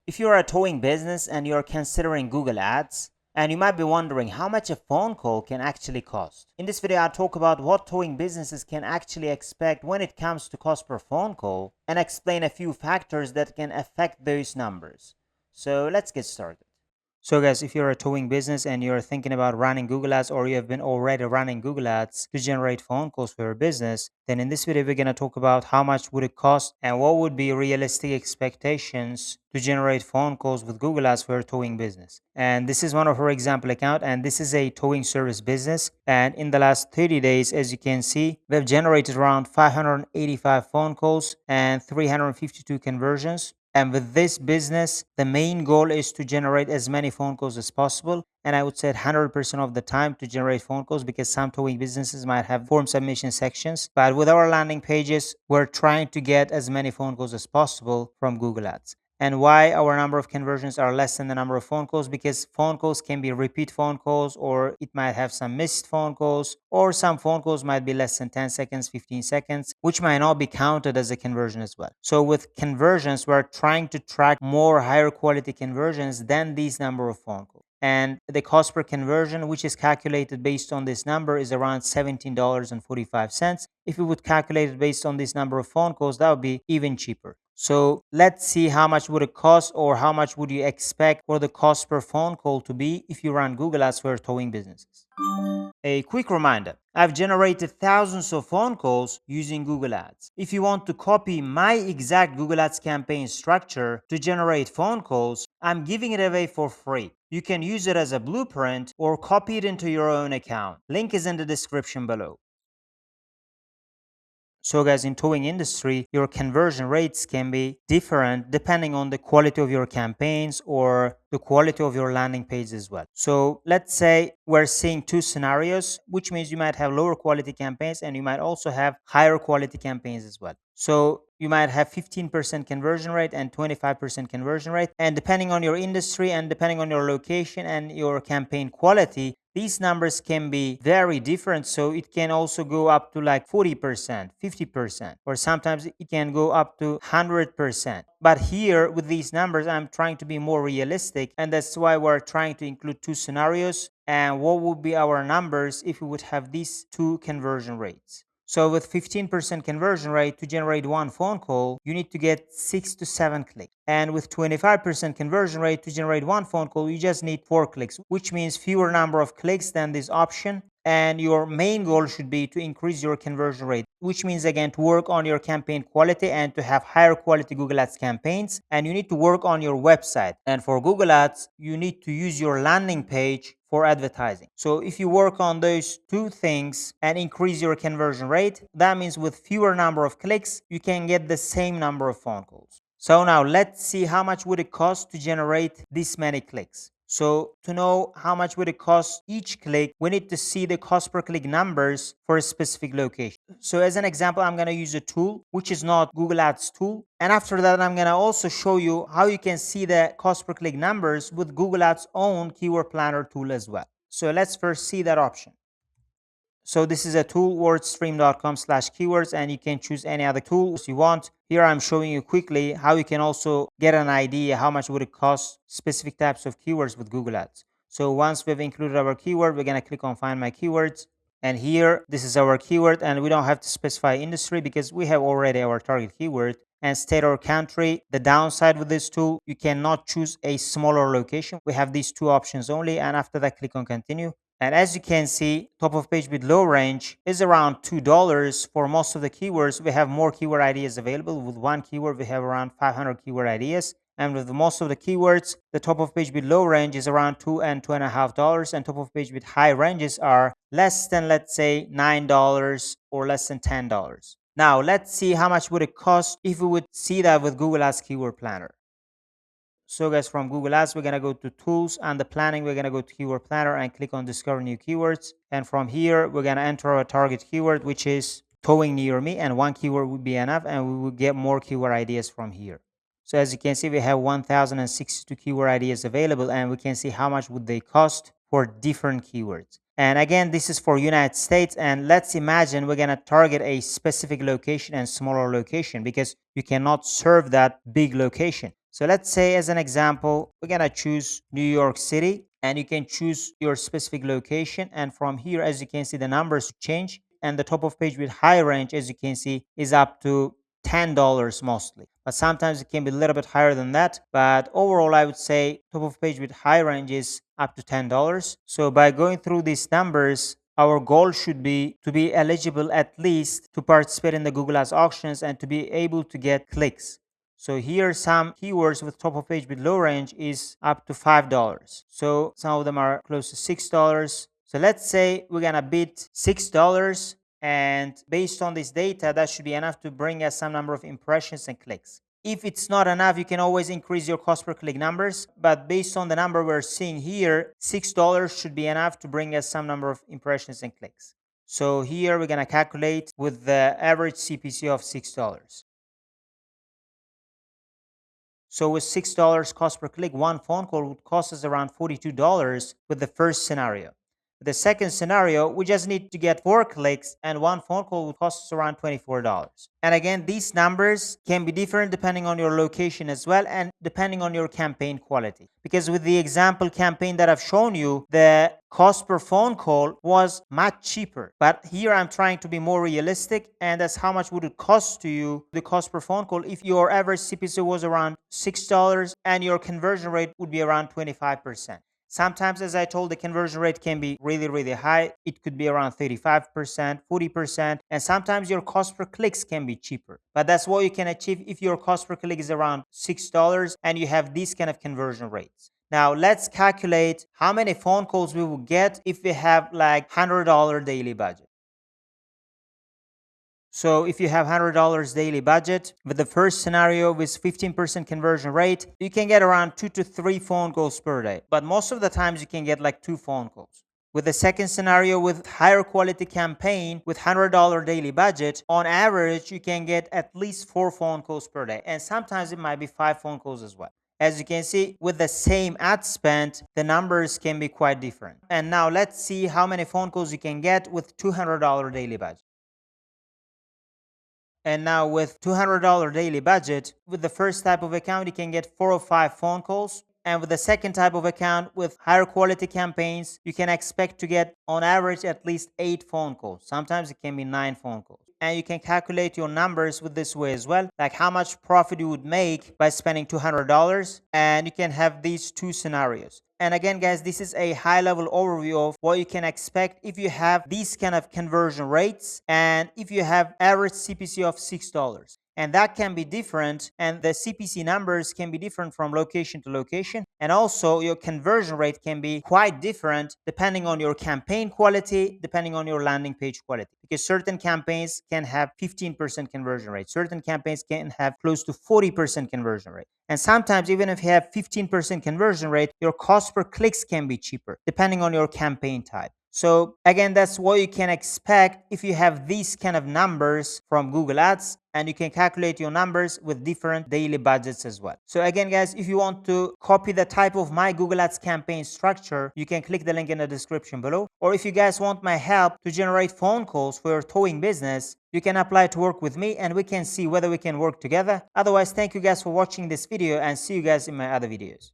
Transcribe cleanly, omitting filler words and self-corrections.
If you're a towing business and you're considering Google Ads, and you might be wondering how much a phone call can actually cost. In this video, I'll talk about what towing businesses can actually expect when it comes to cost per phone call and explain a few factors that can affect those numbers. So let's get started. So guys, if you're a towing business and you're thinking about running Google Ads, or you have been already running Google Ads to generate phone calls for your business, then in this video we're going to talk about how much would it cost and what would be realistic expectations to generate phone calls with Google Ads for your towing business. And this is one of our example account, and this is a towing service business, and in the last 30 days, as you can see, we've generated around 585 phone calls and 352 conversions. And with this business, the main goal is to generate as many phone calls as possible. And I would say 100% of the time to generate phone calls, because some towing businesses might have form submission sections. But with our landing pages, we're trying to get as many phone calls as possible from Google Ads. And why our number of conversions are less than the number of phone calls? Because phone calls can be repeat phone calls, or it might have some missed phone calls, or some phone calls might be less than 10 seconds, 15 seconds, which might not be counted as a conversion as well. So with conversions, we're trying to track more higher quality conversions than these number of phone calls. And the cost per conversion, which is calculated based on this number, is around $17.45. If we would calculate it based on this number of phone calls, that would be even cheaper. So let's see how much would it cost, or how much would you expect for the cost per phone call to be if you run Google Ads for towing businesses. A quick reminder, I've generated thousands of phone calls using Google Ads. If you want to copy my exact Google Ads campaign structure to generate phone calls, I'm giving it away for free. You can use it as a blueprint or copy it into your own account. Link is in the description below. So guys, in towing industry, your conversion rates can be different depending on the quality of your campaigns or the quality of your landing page as well. So let's say we're seeing two scenarios, which means you might have lower quality campaigns and you might also have higher quality campaigns as well. So you might have 15% conversion rate and 25% conversion rate. And depending on your industry and depending on your location and your campaign quality, these numbers can be very different. So it can also go up to like 40%, 50%, or sometimes it can go up to 100%. But here with these numbers, I'm trying to be more realistic. And that's why we're trying to include two scenarios. And what would be our numbers if we would have these two conversion rates? So with 15% conversion rate, to generate one phone call, you need to get 6 to 7 clicks. And with 25% conversion rate, to generate one phone call, you just need 4 clicks, which means fewer number of clicks than this option. And your main goal should be to increase your conversion rate, which means again to work on your campaign quality and to have higher quality Google Ads campaigns. And you need to work on your website. And for Google Ads, you need to use your landing page for advertising. So if you work on those two things and increase your conversion rate, that means with fewer number of clicks, you can get the same number of phone calls. So now let's see how much would it cost to generate this many clicks. So to know how much would it cost each click, we need to see the cost per click numbers for a specific location. So as an example, I'm going to use a tool, which is not Google Ads tool. And after that, I'm going to also show you how you can see the cost per click numbers with Google Ads own keyword planner tool as well. So let's first see that option. So this is a tool, wordstream.com/keywords, and you can choose any other tools you want. Here I'm showing you quickly how you can also get an idea how much would it cost specific types of keywords with Google Ads. So once we've included our keyword, we're going to click on Find My Keywords. And here, this is our keyword, and we don't have to specify industry because we have already our target keyword. And state or country. The downside with this tool, you cannot choose a smaller location. We have these two options only, and after that, click on Continue. And as you can see, top of page with low range is around $2 for most of the keywords. We have more keyword ideas available. With one keyword, we have around 500 keyword ideas. And with most of the keywords, the top of page with low range is around $2 and $2.50, and top of page with high ranges are less than, let's say, $9 or less than $10. Now let's see how much would it cost if we would see that with Google Ads Keyword Planner. So guys, from Google Ads, we're going to go to Tools, and the Planning, we're going to go to Keyword Planner and click on Discover New Keywords. And from here, we're going to enter our target keyword, which is towing near me, and one keyword would be enough, and we will get more keyword ideas from here. So as you can see, we have 1,062 keyword ideas available, and we can see how much would they cost for different keywords. And again, this is for United States. And let's imagine we're going to target a specific location and smaller location, because you cannot serve that big location. So let's say, as an example, we're gonna choose New York City, and you can choose your specific location. And from here, as you can see, the numbers change, and the top of page with high range, as you can see, is up to $10 mostly, but sometimes it can be a little bit higher than that. But overall, I would say top of page with high range is up to $10. So by going through these numbers, our goal should be to be eligible at least to participate in the Google Ads auctions and to be able to get clicks. So here some keywords with top of page with low range is up to $5. So some of them are close to $6. So let's say we're gonna bid $6, and based on this data, that should be enough to bring us some number of impressions and clicks. If it's not enough, you can always increase your cost per click numbers, but based on the number we're seeing here, $6 should be enough to bring us some number of impressions and clicks. So here we're gonna calculate with the average CPC of $6. So with $6 cost per click, one phone call would cost us around $42 with the first scenario. The second scenario, we just need to get 4 clicks, and one phone call would cost us around $24. And again, these numbers can be different depending on your location as well, and depending on your campaign quality. Because with the example campaign that I've shown you, the cost per phone call was much cheaper. But here I'm trying to be more realistic, and that's how much would it cost to you, the cost per phone call, if your average CPC was around $6 and your conversion rate would be around 25%. Sometimes, as I told, the conversion rate can be really, really high. It could be around 35%, 40%, and sometimes your cost per clicks can be cheaper. But that's what you can achieve if your cost per click is around $6 and you have these kind of conversion rates. Now, let's calculate how many phone calls we will get if we have like $100 daily budget. So if you have $100 daily budget, with the first scenario with 15% conversion rate, you can get around 2 to 3 phone calls per day. But most of the times you can get like 2 phone calls. With the second scenario with higher quality campaign with $100 daily budget, on average, you can get at least 4 phone calls per day. And sometimes it might be 5 phone calls as well. As you can see, with the same ad spend, the numbers can be quite different. And now let's see how many phone calls you can get with $200 daily budget. And now with $200 daily budget, with the first type of account, you can get 4 or 5 phone calls. And with the second type of account with higher quality campaigns, you can expect to get on average at least 8 phone calls. Sometimes it can be 9 phone calls. And you can calculate your numbers with this way as well, like how much profit you would make by spending $200. And you can have these 2 scenarios. And again, guys, this is a high level overview of what you can expect if you have these kind of conversion rates and if you have average CPC of $6. And that can be different, and the CPC numbers can be different from location to location. And also your conversion rate can be quite different depending on your campaign quality, depending on your landing page quality. Because certain campaigns can have 15% conversion rate. Certain campaigns can have close to 40% conversion rate. And sometimes even if you have 15% conversion rate, your cost per clicks can be cheaper depending on your campaign type. So again, that's what you can expect if you have these kind of numbers from Google Ads, and you can calculate your numbers with different daily budgets as well. So again, guys, if you want to copy the type of my Google Ads campaign structure, you can click the link in the description below. Or if you guys want my help to generate phone calls for your towing business, you can apply to work with me and we can see whether we can work together. Otherwise, thank you guys for watching this video and see you guys in my other videos.